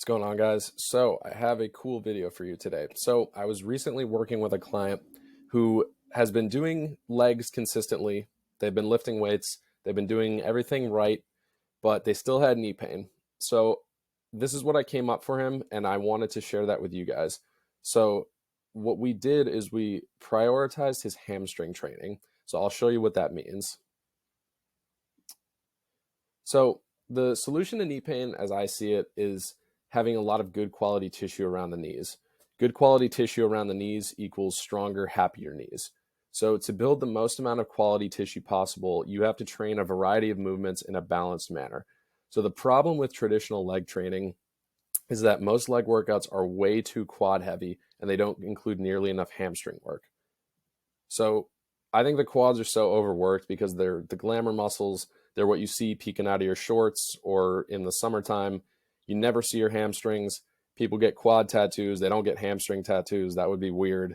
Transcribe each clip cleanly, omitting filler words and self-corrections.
What's going on, guys? So I have a cool video for you today. So I was recently working with a client who has been doing legs consistently. They've been lifting weights. They've been doing everything right, but they still had knee pain. So this is what I came up for him, and I wanted to share that with you guys. So what we did is we prioritized his hamstring training. So I'll show you what that means. So the solution to knee pain, as I see it, is having a lot of good quality tissue around the knees. Good quality tissue around the knees equals stronger, happier knees. So to build the most amount of quality tissue possible, you have to train a variety of movements in a balanced manner. So the problem with traditional leg training is that most leg workouts are way too quad heavy and they don't include nearly enough hamstring work. So I think the quads are so overworked because they're the glamour muscles. They're what you see peeking out of your shorts, or in the summertime, you never see your hamstrings. People get quad tattoos. They don't get hamstring tattoos. That would be weird.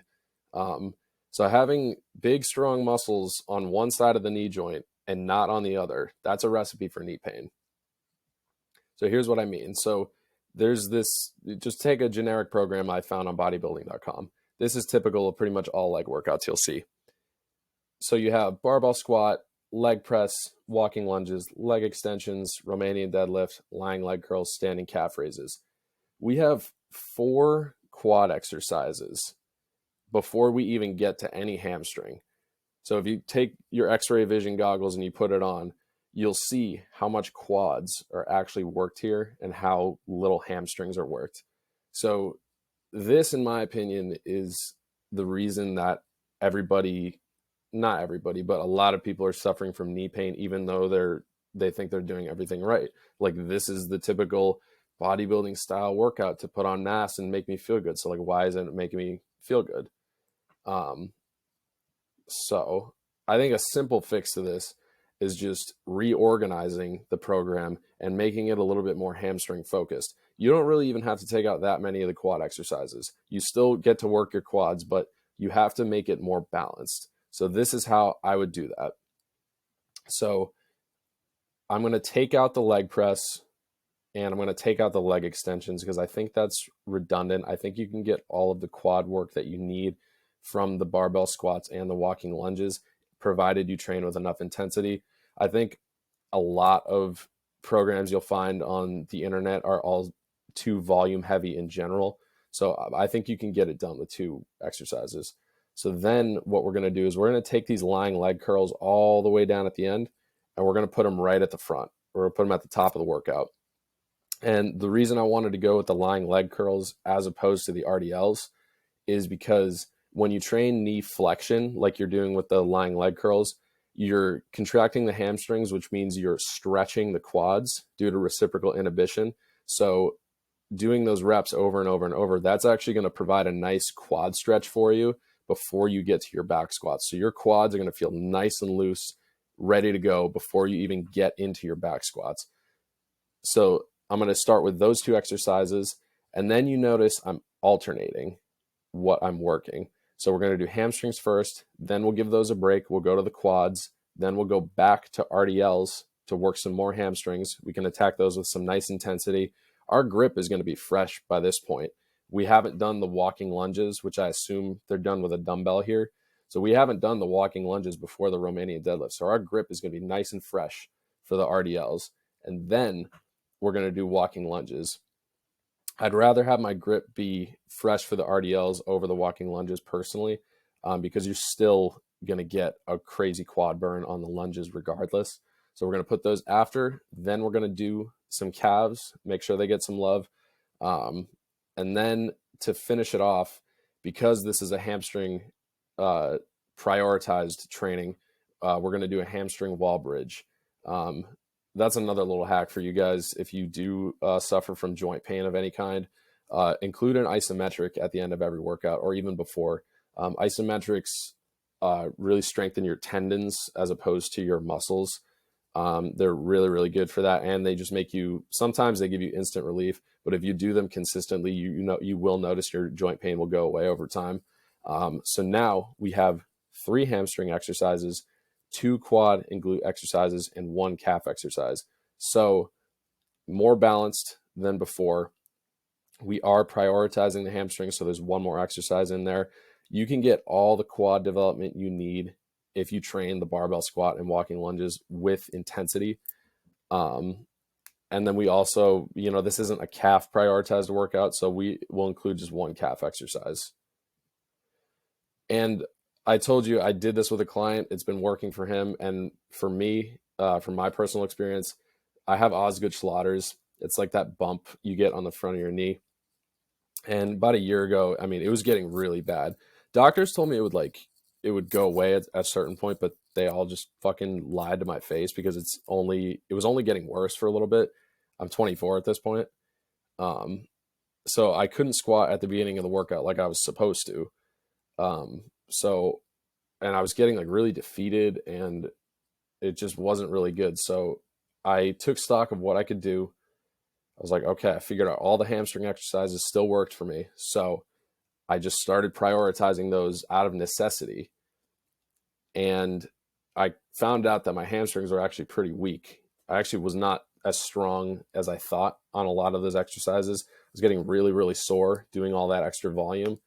So having big, strong muscles on one side of the knee joint and not on the other, that's a recipe for knee pain. So here's what I mean. So there's this, just take a generic program I found on bodybuilding.com. This is typical of pretty much all leg workouts you'll see. So you have barbell squat, leg press, walking lunges, leg extensions, Romanian deadlift, lying leg curls, standing calf raises. We have 4 quad exercises before we even get to any hamstring. So if you take your X-ray vision goggles and you put it on, you'll see how much quads are actually worked here and how little hamstrings are worked. So this, in my opinion, is the reason that not everybody, but a lot of people are suffering from knee pain, even though they think they're doing everything right. Like, this is the typical bodybuilding style workout to put on mass and make me feel good. So like, why isn't it making me feel good? So I think a simple fix to this is just reorganizing the program and making it a little bit more hamstring focused. You don't really even have to take out that many of the quad exercises. You still get to work your quads, but you have to make it more balanced. So this is how I would do that. So I'm going to take out the leg press and I'm going to take out the leg extensions because I think that's redundant. I think you can get all of the quad work that you need from the barbell squats and the walking lunges, provided you train with enough intensity. I think a lot of programs you'll find on the internet are all too volume heavy in general. So I think you can get it done with 2 exercises. So then what we're going to do is we're going to take these lying leg curls all the way down at the end, and we're going to put them right at the front. We're going to put them at the top of the workout. And the reason I wanted to go with the lying leg curls as opposed to the RDLs is because when you train knee flexion, like you're doing with the lying leg curls, you're contracting the hamstrings, which means you're stretching the quads due to reciprocal inhibition. So doing those reps over and over and over, that's actually going to provide a nice quad stretch for you before you get to your back squats. So your quads are going to feel nice and loose, ready to go before you even get into your back squats. So I'm going to start with those 2 exercises, and then you notice I'm alternating what I'm working. So we're going to do hamstrings first, then we'll give those a break. We'll go to the quads, then we'll go back to RDLs to work some more hamstrings. We can attack those with some nice intensity. Our grip is going to be fresh by this point. We haven't done the walking lunges, which I assume they're done with a dumbbell here. So we haven't done the walking lunges before the Romanian deadlift. So our grip is going to be nice and fresh for the RDLs. And then we're going to do walking lunges. I'd rather have my grip be fresh for the RDLs over the walking lunges personally, because you're still going to get a crazy quad burn on the lunges regardless. So we're going to put those after. Then we're going to do some calves, make sure they get some love. And then to finish it off, because this is a hamstring prioritized training, we're going to do a hamstring wall bridge. That's another little hack for you guys. If you do suffer from joint pain of any kind, include an isometric at the end of every workout or even before. Isometrics really strengthen your tendons as opposed to your muscles. They're really, really good for that. And they just make you, sometimes they give you instant relief, but if you do them consistently, you will notice your joint pain will go away over time. So now we have 3 hamstring exercises, 2 quad and glute exercises, and 1 calf exercise. So more balanced than before. We are prioritizing the hamstrings, so there's one more exercise in there. You can get all the quad development you need if you train the barbell squat and walking lunges with intensity. And then we also, this isn't a calf prioritized workout, so we will include just one calf exercise. And I told you I did this with a client. It's been working for him. And for me, from my personal experience, I have Osgood Schlatter's. It's like that bump you get on the front of your knee. And about a year ago, I mean, it was getting really bad. Doctors told me it would go away at a certain point, but they all just fucking lied to my face because it was only getting worse for a little bit. I'm 24 at this point. So I couldn't squat at the beginning of the workout like I was supposed to. And I was getting like really defeated and it just wasn't really good. So I took stock of what I could do. I was like, okay, I figured out all the hamstring exercises still worked for me. So I just started prioritizing those out of necessity. And I found out that my hamstrings were actually pretty weak. I actually was not as strong as I thought on a lot of those exercises. I was getting really, really sore doing all that extra volume.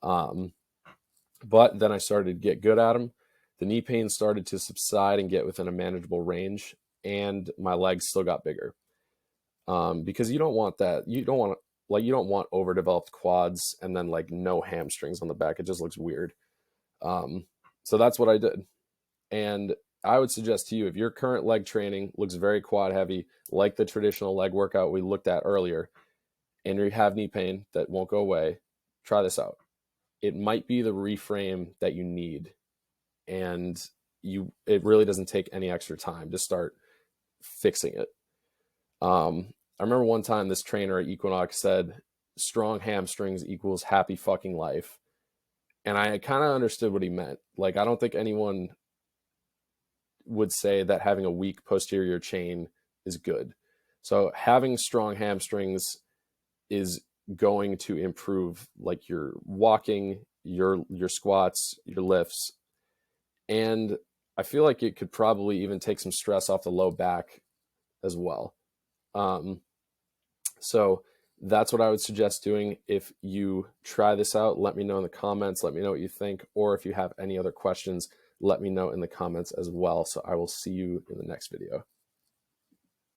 But then I started to get good at them. The knee pain started to subside and get within a manageable range. And my legs still got bigger. Because you don't want that. You don't want overdeveloped quads and then like no hamstrings on the back. It just looks weird. So that's what I did. And I would suggest to you, if your current leg training looks very quad heavy, like the traditional leg workout we looked at earlier, and you have knee pain that won't go away, try this out. It might be the reframe that you need. And it really doesn't take any extra time to start fixing it. I remember one time this trainer at Equinox said, strong hamstrings equals happy fucking life. And I kind of understood what he meant. Like, I don't think anyone would say that having a weak posterior chain is good. So having strong hamstrings is going to improve like your walking, your squats, your lifts. And I feel like it could probably even take some stress off the low back as well. So that's what I would suggest doing. If you try this out, let me know in the comments. Let me know what you think. Or if you have any other questions, let me know in the comments as well. So I will see you in the next video.